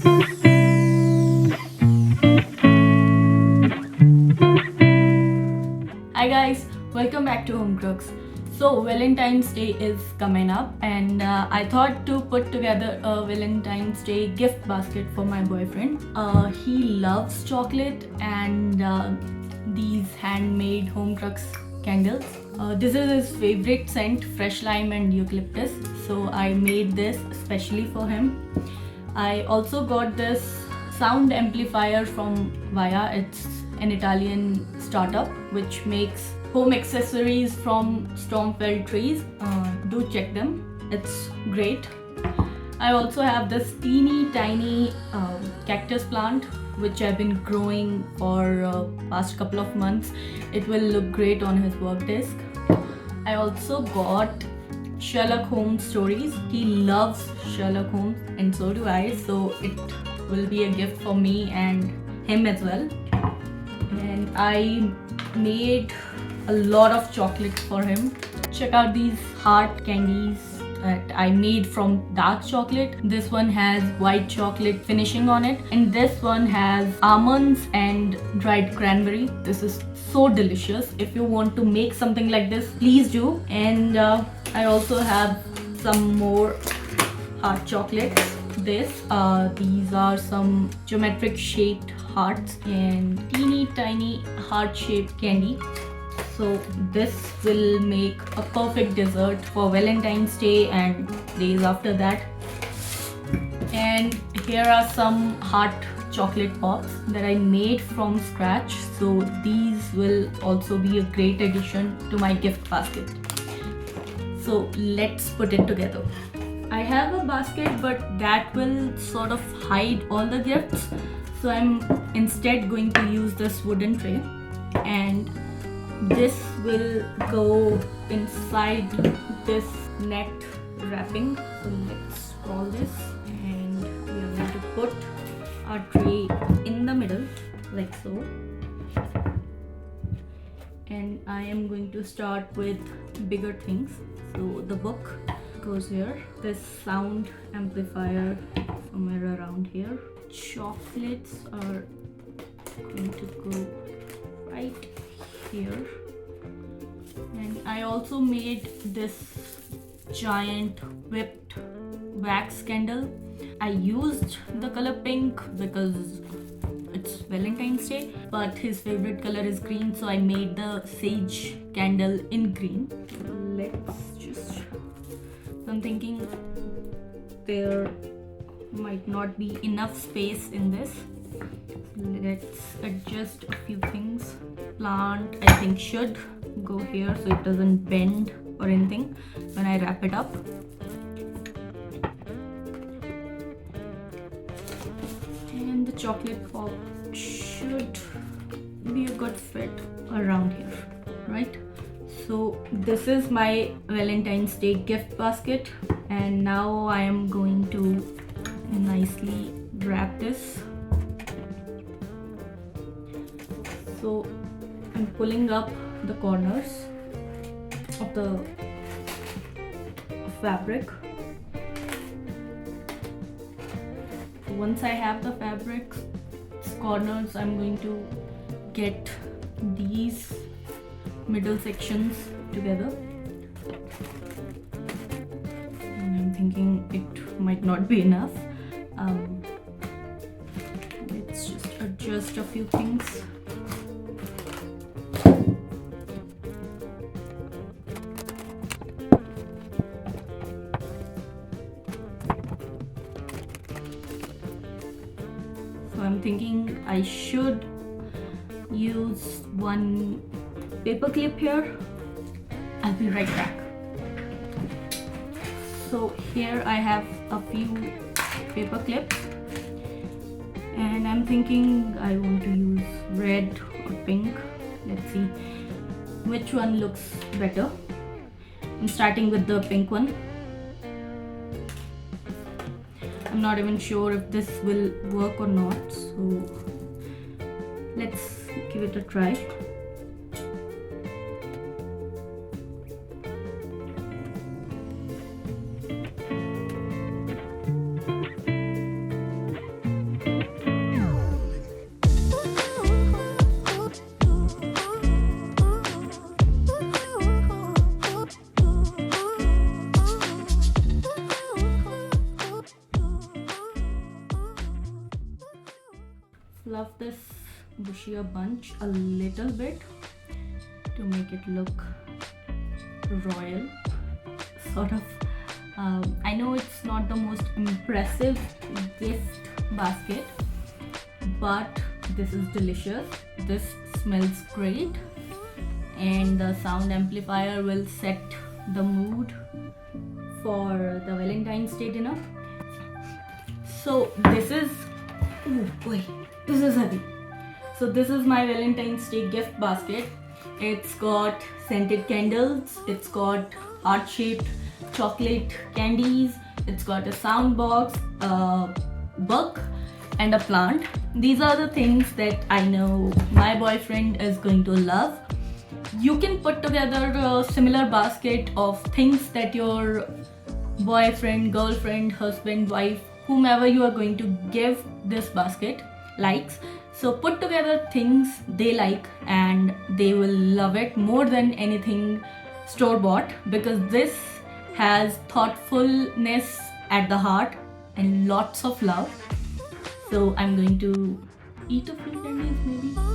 Hi guys, welcome back to Home Crooks. So Valentine's Day is coming up and I thought to put together a Valentine's Day gift basket for my boyfriend. He loves chocolate and these handmade Home Crooks candles. This is his favorite scent, fresh lime and eucalyptus. So I made this especially for him. I also got this sound amplifier from Via. It's an Italian startup which makes home accessories from storm felled trees. Do check them, it's great. I also have this teeny tiny cactus plant which I've been growing for past couple of months. It will look great on his work desk. I also got Sherlock Holmes stories. He loves Sherlock Holmes and so do I, so it will be a gift for me and him as well. And I made a lot of chocolate for him. Check out these heart candies that I made from dark chocolate. This one has white chocolate finishing on it, and this one has almonds and dried cranberry. This is so delicious. If you want to make something like this, please do. And I also have some more heart chocolates. These are some geometric shaped hearts and teeny tiny heart shaped candy. So this will make a perfect dessert for Valentine's Day and days after that. And here are some heart chocolate pops that I made from scratch. So these will also be a great addition to my gift basket. So let's put it together. I have a basket, but that will sort of hide all the gifts. So I'm instead going to use this wooden tray, and this will go inside this net wrapping. So let's roll this, and we are going to put our tray in the middle like so. And I am going to start with bigger things. So the book goes here, this sound amplifier somewhere around here. Chocolates are going to go right here. And I also made this giant whipped wax candle. I used the color pink because it's Valentine's Day, but his favorite color is green, so I made the sage candle in green. I'm thinking there might not be enough space in this. Let's adjust a few things. Plant, I think, should go here so it doesn't bend or anything when I wrap it up. And the chocolate pop should be a good fit around here, right? So this is my Valentine's Day gift basket, and now I am going to nicely wrap this. So I'm pulling up the corners of the fabric. Once I have the fabric's corners, I'm going to get these middle sections together, and I'm thinking it might not be enough. Let's just adjust a few things. So I'm thinking I should use one paper clip here. I'll be right back. So here I have a few paper clips, and I'm thinking I want to use red or pink. Let's see which one looks better. I'm starting with the pink one. I'm not even sure if this will work or not, so let's give it a try. fluff this bushier bunch a little bit to make it look royal, sort of. I know it's not the most impressive gift basket, but this is delicious. This smells great, and the sound amplifier will set the mood for the Valentine's Day dinner. So this is, oh boy, this is heavy. So this is my Valentine's Day gift basket. It's got scented candles, it's got heart-shaped chocolate candies, it's got a sound box, a book, and a plant. These are the things that I know my boyfriend is going to love. You can put together a similar basket of things that your boyfriend, girlfriend, husband, wife, whomever you are going to give this basket likes. So put together things they like and they will love it more than anything store-bought, because this has thoughtfulness at the heart and lots of love. So I'm going to eat a few candies maybe.